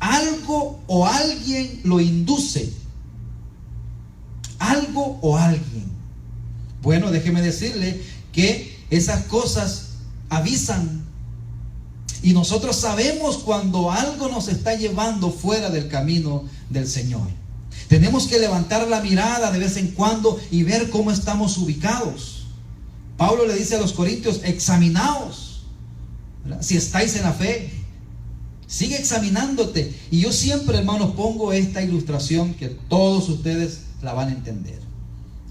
Speaker 1: Algo o alguien lo induce. Algo o alguien. Bueno, déjeme decirle que esas cosas avisan. Y nosotros sabemos cuando algo nos está llevando fuera del camino del Señor. Tenemos que levantar la mirada de vez en cuando y ver cómo estamos ubicados. Pablo le dice a los corintios: examinaos, ¿verdad? Si estáis en la fe, sigue examinándote. Y yo siempre, hermanos, pongo esta ilustración que todos ustedes la van a entender.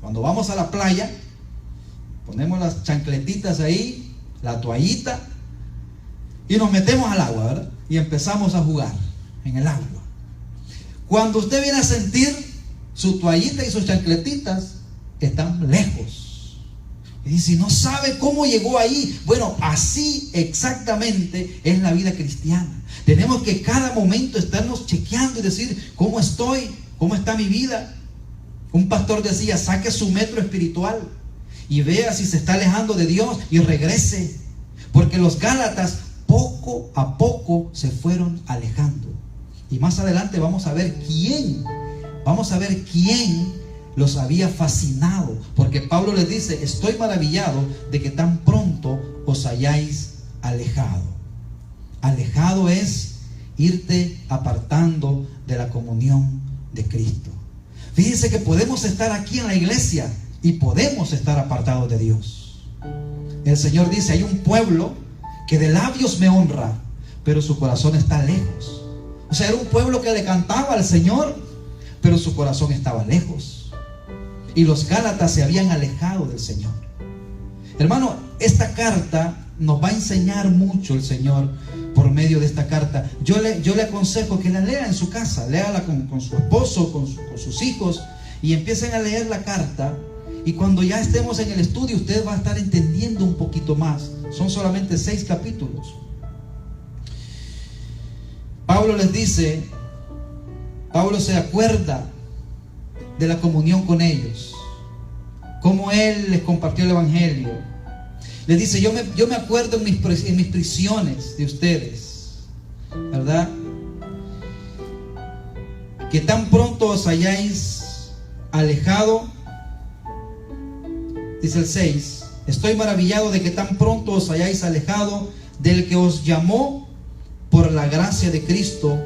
Speaker 1: Cuando vamos a la playa, ponemos las chancletitas ahí, la toallita, y nos metemos al agua, ¿verdad? Y empezamos a jugar en el agua. Cuando usted viene a sentir, su toallita y sus chancletitas están lejos. Y dice: no sabe cómo llegó ahí. Bueno, así exactamente es la vida cristiana. Tenemos que cada momento estarnos chequeando y decir: ¿cómo estoy? ¿Cómo está mi vida? Un pastor decía: saque su metro espiritual y vea si se está alejando de Dios y regrese. Porque los Gálatas poco a poco se fueron alejando. Y más adelante vamos a ver quién los había fascinado. Porque Pablo les dice: estoy maravillado de que tan pronto os hayáis alejado. Alejado es irte apartando de la comunión de Cristo. Fíjense que podemos estar aquí en la iglesia y podemos estar apartados de Dios. El Señor dice: hay un pueblo que de labios me honra, pero su corazón está lejos. O sea, era un pueblo que le cantaba al Señor, pero su corazón estaba lejos. Y los Gálatas se habían alejado del Señor. Hermano, esta carta nos va a enseñar mucho el Señor por medio de esta carta. Yo le aconsejo que la lea en su casa, léala con su esposo, con sus hijos, y empiecen a leer la carta. Y cuando ya estemos en el estudio, usted va a estar entendiendo un poquito más. Son solamente 6 capítulos. Pablo les dice, Pablo se acuerda de la comunión con ellos, cómo él les compartió el evangelio. Les dice: yo me acuerdo en mis prisiones de ustedes, ¿verdad? Que tan pronto os hayáis alejado. Dice el 6: estoy maravillado de que tan pronto os hayáis alejado del que os llamó por la gracia de Cristo.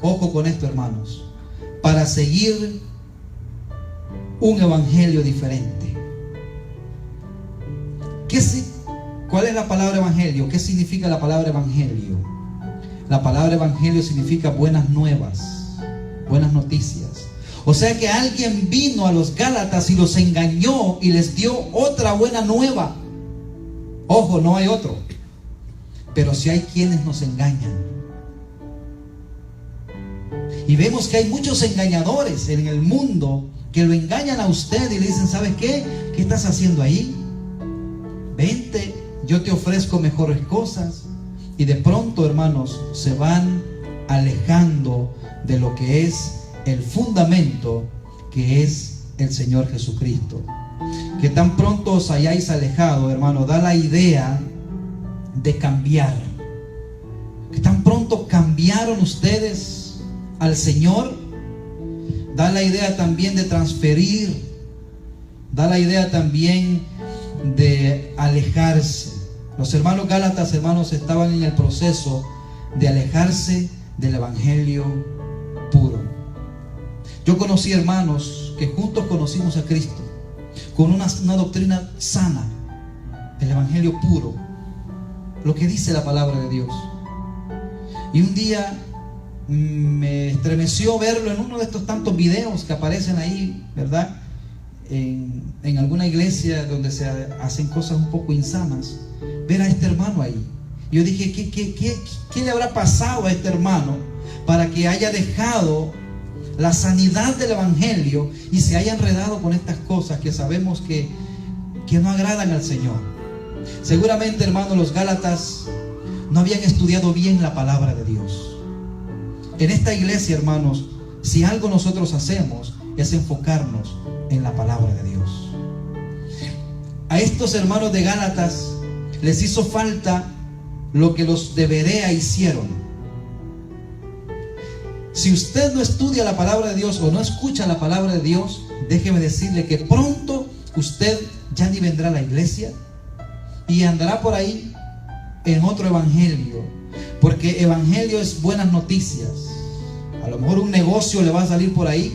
Speaker 1: Ojo con esto, hermanos, para seguir un evangelio diferente. ¿Cuál es la palabra evangelio? ¿Qué significa la palabra evangelio? La palabra evangelio significa buenas nuevas, buenas noticias. O sea que alguien vino a los Gálatas y los engañó y les dio otra buena nueva. Ojo, no hay otro, pero sí hay quienes nos engañan. Y vemos que hay muchos engañadores en el mundo que lo engañan a usted y le dicen: ¿sabes qué? ¿Qué estás haciendo ahí? Vente, yo te ofrezco mejores cosas. Y de pronto, hermanos, se van alejando de lo que es el fundamento, que es el Señor Jesucristo. Que tan pronto os hayáis alejado, hermano, da la idea de cambiar. Que tan pronto cambiaron ustedes al Señor, da la idea también de transferir, da la idea también de alejarse. Los hermanos Gálatas, hermanos, estaban en el proceso de alejarse del evangelio puro. Yo conocí hermanos que juntos conocimos a Cristo con una doctrina sana, el evangelio puro, lo que dice la palabra de Dios. Y un día me estremeció verlo en uno de estos tantos videos que aparecen ahí, ¿verdad? En alguna iglesia donde se hacen cosas un poco insanas, ver a este hermano ahí. Yo dije: ¿qué le habrá pasado a este hermano para que haya dejado la sanidad del evangelio y se haya enredado con estas cosas que sabemos que no agradan al Señor? Seguramente, hermanos, los Gálatas no habían estudiado bien la palabra de Dios. En esta iglesia, hermanos, si algo nosotros hacemos es enfocarnos en la palabra de Dios. A estos hermanos de Gálatas les hizo falta lo que los de Berea hicieron. Si usted no estudia la palabra de Dios o no escucha la palabra de Dios, déjeme decirle que pronto usted ya ni vendrá a la iglesia y andará por ahí en otro evangelio, porque evangelio es buenas noticias. A lo mejor un negocio le va a salir por ahí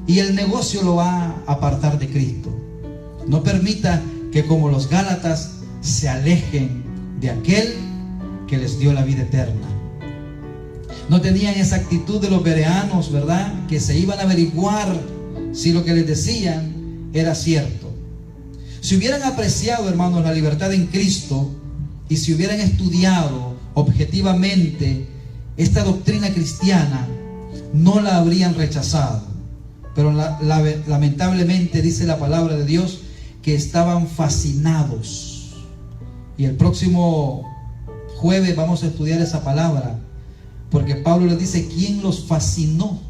Speaker 1: y el negocio lo va a apartar de Cristo. No permita que, como los Gálatas, se alejen de aquel que les dio la vida eterna. No tenían esa actitud de los bereanos, ¿verdad? Que se iban a averiguar si lo que les decían era cierto. Si hubieran apreciado, hermanos, la libertad en Cristo y si hubieran estudiado objetivamente esta doctrina cristiana, no la habrían rechazado. Pero lamentablemente dice la palabra de Dios que estaban fascinados. Y el próximo jueves vamos a estudiar esa palabra, porque Pablo les dice: ¿quién los fascinó?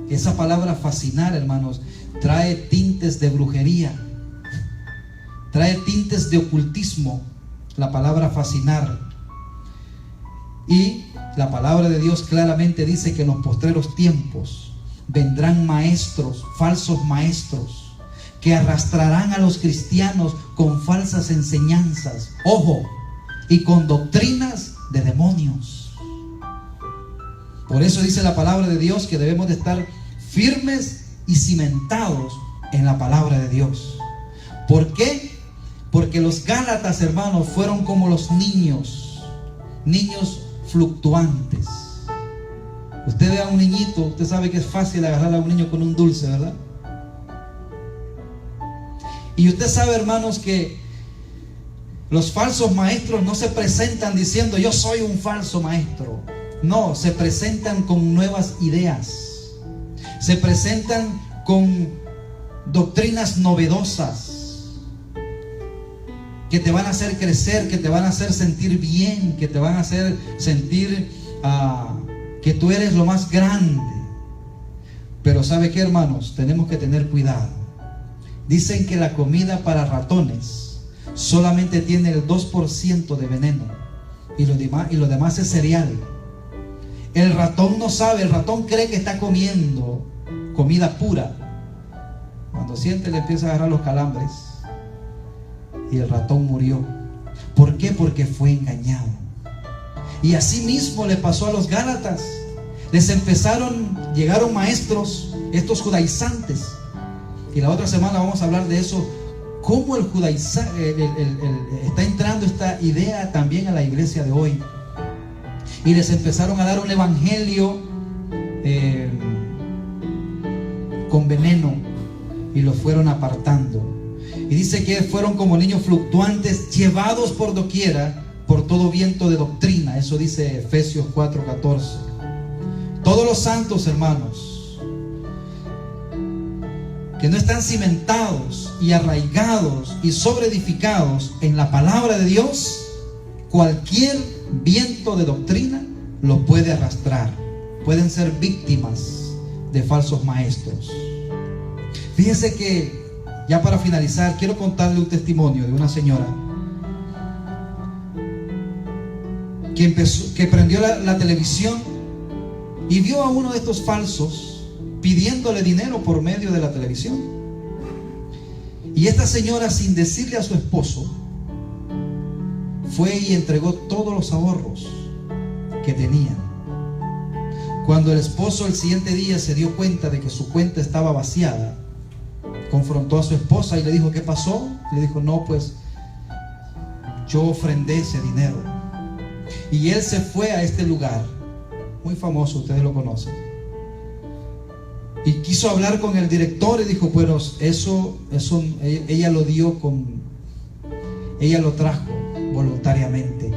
Speaker 1: Esa palabra fascinar, hermanos, trae tintes de brujería. trae tintes de ocultismo la palabra fascinar. Y la palabra de Dios claramente dice que en los postreros tiempos vendrán maestros, falsos maestros, que arrastrarán a los cristianos con falsas enseñanzas, ojo, y con doctrinas de demonios. Por eso dice la palabra de Dios que debemos de estar firmes y cimentados en la palabra de Dios. ¿Por qué? Porque los Gálatas, hermanos, fueron como los niños fluctuantes. Usted ve a un niñito, usted sabe que es fácil agarrar a un niño con un dulce, ¿verdad? Y usted sabe, hermanos, que los falsos maestros no se presentan diciendo yo soy un falso maestro. No, se presentan con nuevas ideas. Se presentan con doctrinas novedosas que te van a hacer crecer, que te van a hacer sentir bien, que te van a hacer sentir que tú eres lo más grande. Pero ¿sabe qué, hermanos? Tenemos que tener cuidado. Dicen que la comida para ratones solamente tiene el 2% de veneno y lo demás es cereal. El ratón no sabe, el ratón cree que está comiendo comida pura. Cuando siente le empieza a agarrar los calambres y el ratón murió. ¿Por qué? Porque fue engañado. Y así mismo le pasó a los Gálatas. Llegaron maestros, estos judaizantes. Y la otra semana vamos a hablar de eso, cómo está entrando esta idea también a la iglesia de hoy. Y les empezaron a dar un evangelio con veneno y los fueron apartando. Y dice que fueron como niños fluctuantes, llevados por doquiera por todo viento de doctrina. Eso dice Efesios 4:14. Todos los santos, hermanos, que no están cimentados y arraigados y sobreedificados en la palabra de Dios, cualquier viento de doctrina los puede arrastrar. Pueden ser víctimas de falsos maestros. Fíjense que, ya para finalizar, quiero contarle un testimonio de una señora que prendió la televisión y vio a uno de estos falsos pidiéndole dinero por medio de la televisión. Y esta señora, sin decirle a su esposo, fue y entregó todos los ahorros que tenía. Cuando el esposo el siguiente día se dio cuenta de que su cuenta estaba vaciada, confrontó a su esposa y le dijo: ¿qué pasó? Le dijo: no, pues yo ofrendé ese dinero. Y él se fue a este lugar, muy famoso, ustedes lo conocen, y quiso hablar con el director y dijo: bueno, eso ella lo dio ella lo trajo voluntariamente.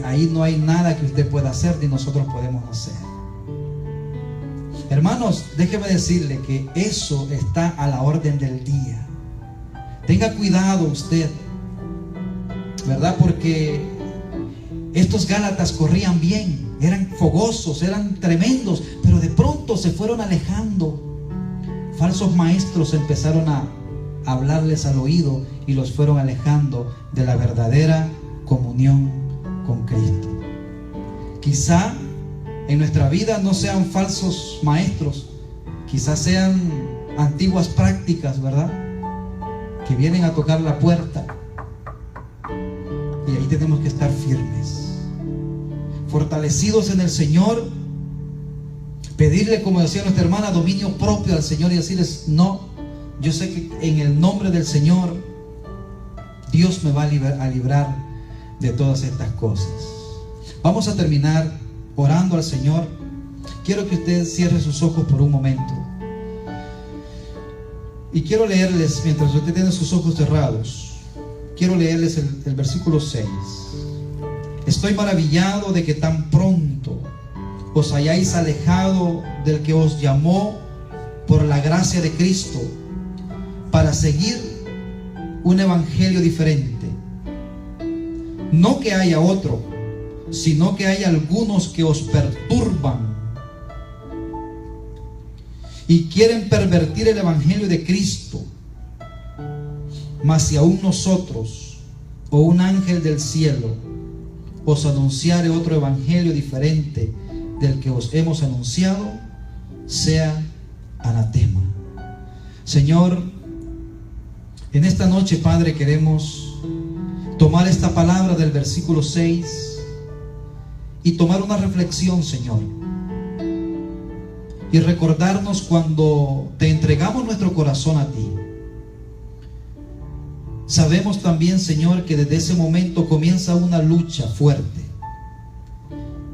Speaker 1: Ahí no hay nada que usted pueda hacer ni nosotros podemos hacer. Hermanos, déjeme decirle que eso está a la orden del día. Tenga cuidado usted, ¿verdad? Porque estos Gálatas corrían bien, eran fogosos, eran tremendos, pero de pronto se fueron alejando. Falsos maestros empezaron a hablarles al oído y los fueron alejando de la verdadera comunión con Cristo. Quizá en nuestra vida no sean falsos maestros, quizás sean antiguas prácticas, ¿verdad? Que vienen a tocar la puerta. Y ahí tenemos que estar firmes, fortalecidos en el Señor, pedirle, como decía nuestra hermana, dominio propio al Señor y decirles: no, yo sé que en el nombre del Señor Dios me va a librar de todas estas cosas. Vamos a terminar orando al Señor. Quiero que usted cierre sus ojos por un momento. Y quiero leerles, mientras usted tiene sus ojos cerrados, quiero leerles el versículo 6. Estoy maravillado de que tan pronto os hayáis alejado del que os llamó por la gracia de Cristo para seguir un evangelio diferente. No que haya otro, sino que hay algunos que os perturban y quieren pervertir el evangelio de Cristo. Mas si aún nosotros o un ángel del cielo os anunciare otro evangelio diferente del que os hemos anunciado, sea anatema. Señor, en esta noche, Padre, queremos tomar esta palabra del versículo 6 y tomar una reflexión, Señor, y recordarnos cuando te entregamos nuestro corazón a ti. Sabemos también, Señor, que desde ese momento comienza una lucha fuerte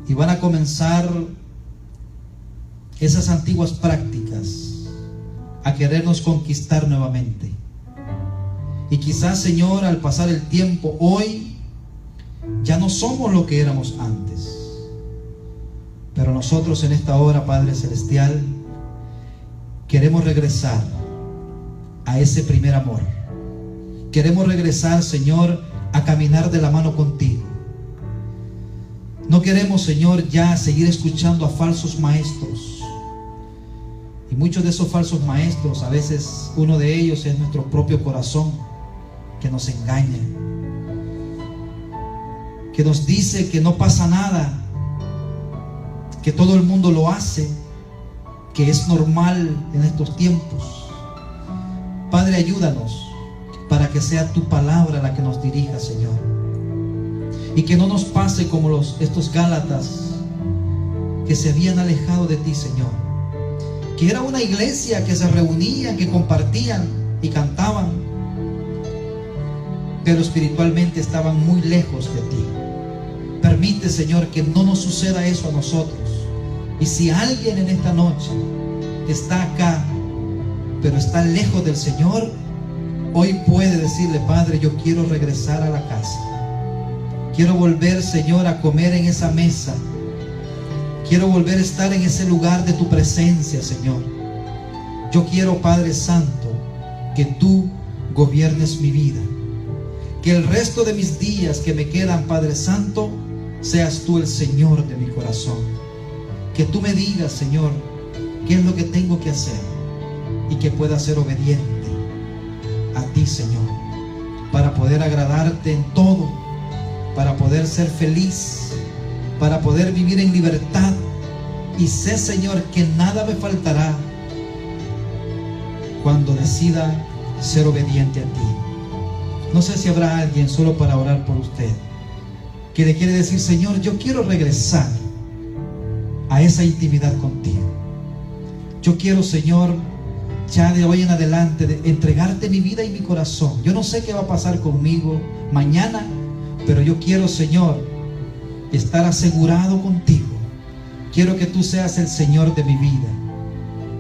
Speaker 1: y van a comenzar esas antiguas prácticas a querernos conquistar nuevamente. Y quizás, Señor, al pasar el tiempo, hoy ya no somos lo que éramos antes. Pero nosotros en esta hora, Padre Celestial, queremos regresar a ese primer amor. Queremos regresar, Señor, a caminar de la mano contigo. No queremos, Señor, ya seguir escuchando a falsos maestros. Y muchos de esos falsos maestros, a veces uno de ellos es nuestro propio corazón, que nos engaña, que nos dice que no pasa nada, que todo el mundo lo hace, que es normal en estos tiempos. Padre, ayúdanos para que sea tu palabra la que nos dirija, Señor, y que no nos pase como estos Gálatas que se habían alejado de ti, Señor, que era una iglesia que se reunía, que compartían y cantaban, pero espiritualmente estaban muy lejos de ti. Permite, Señor, que no nos suceda eso a nosotros. Y si alguien en esta noche está acá, pero está lejos del Señor, hoy puede decirle: Padre, yo quiero regresar a la casa. Quiero volver, Señor, a comer en esa mesa. Quiero volver a estar en ese lugar de tu presencia, Señor. Yo quiero, Padre Santo, que tú gobiernes mi vida. Que el resto de mis días que me quedan, Padre Santo, seas tú el Señor de mi corazón. Que tú me digas, Señor, qué es lo que tengo que hacer y que pueda ser obediente a ti, Señor, para poder agradarte en todo, para poder ser feliz, para poder vivir en libertad. Y sé, Señor, que nada me faltará cuando decida ser obediente a ti. No sé si habrá alguien, solo para orar por usted, que le quiere decir: Señor, yo quiero regresar a esa intimidad contigo. Yo quiero, Señor, ya de hoy en adelante, de entregarte mi vida y mi corazón. Yo no sé qué va a pasar conmigo mañana, pero yo quiero, Señor, estar asegurado contigo. Quiero que tú seas el Señor de mi vida.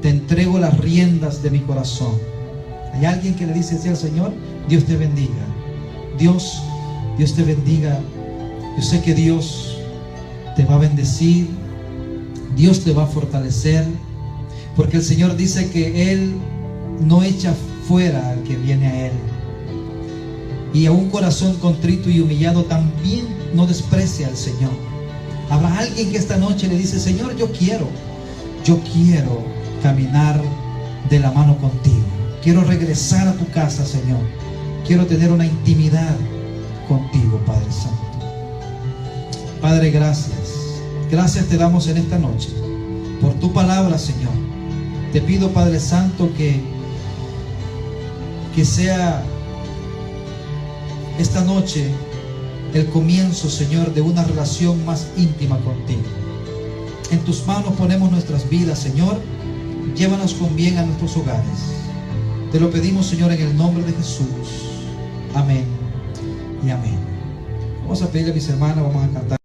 Speaker 1: Te entrego las riendas de mi corazón. ¿Hay alguien que le dice así al Señor? Dios te bendiga. Dios te bendiga. Yo sé que Dios te va a bendecir. Dios te va a fortalecer. Porque el Señor dice que Él no echa fuera al que viene a Él. Y a un corazón contrito y humillado también no desprecia al Señor. Habrá alguien que esta noche le dice: Señor, yo quiero caminar de la mano contigo. Quiero regresar a tu casa, Señor. Quiero tener una intimidad contigo, Padre Santo. Padre, gracias. Gracias te damos en esta noche por tu palabra, Señor. Te pido, Padre Santo, que sea esta noche el comienzo, Señor, de una relación más íntima contigo. En tus manos ponemos nuestras vidas, Señor. Llévanos con bien a nuestros hogares. Te lo pedimos, Señor, en el nombre de Jesús. Amén y amén. Vamos a pedirle a mis hermanas, vamos a cantar.